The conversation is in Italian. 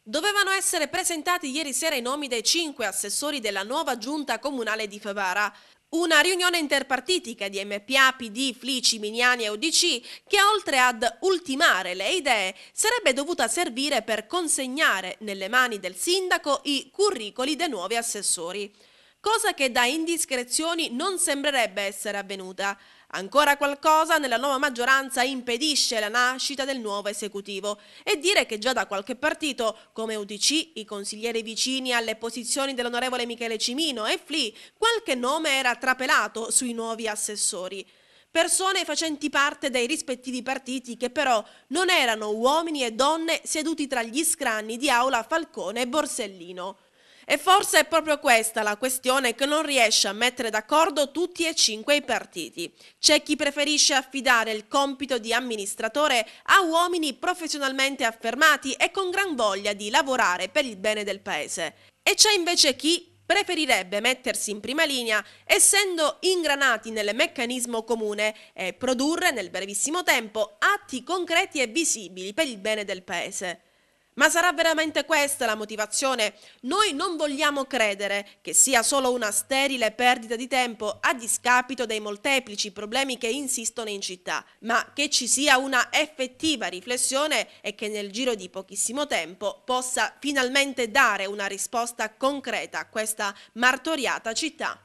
Dovevano essere presentati ieri sera i nomi dei 5 assessori della nuova giunta comunale di Favara. Una riunione interpartitica di MPA, PD, FLI, Ciminiani e UDC che oltre ad ultimare le idee sarebbe dovuta servire per consegnare nelle mani del sindaco i curricoli dei nuovi assessori. Cosa che da indiscrezioni non sembrerebbe essere avvenuta. Ancora qualcosa nella nuova maggioranza impedisce la nascita del nuovo esecutivo e dire che già da qualche partito, come UDC, i consiglieri vicini alle posizioni dell'onorevole Michele Cimino e FLI, qualche nome era trapelato sui nuovi assessori. Persone facenti parte dei rispettivi partiti che però non erano uomini e donne seduti tra gli scranni di Aula Falcone e Borsellino. E forse è proprio questa la questione che non riesce a mettere d'accordo tutti e 5 i partiti. C'è chi preferisce affidare il compito di amministratore a uomini professionalmente affermati e con gran voglia di lavorare per il bene del paese. E c'è invece chi preferirebbe mettersi in prima linea, essendo ingranati nel meccanismo comune, e produrre nel brevissimo tempo atti concreti e visibili per il bene del paese. Ma sarà veramente questa la motivazione? Noi non vogliamo credere che sia solo una sterile perdita di tempo a discapito dei molteplici problemi che insistono in città, ma che ci sia una effettiva riflessione e che nel giro di pochissimo tempo possa finalmente dare una risposta concreta a questa martoriata città.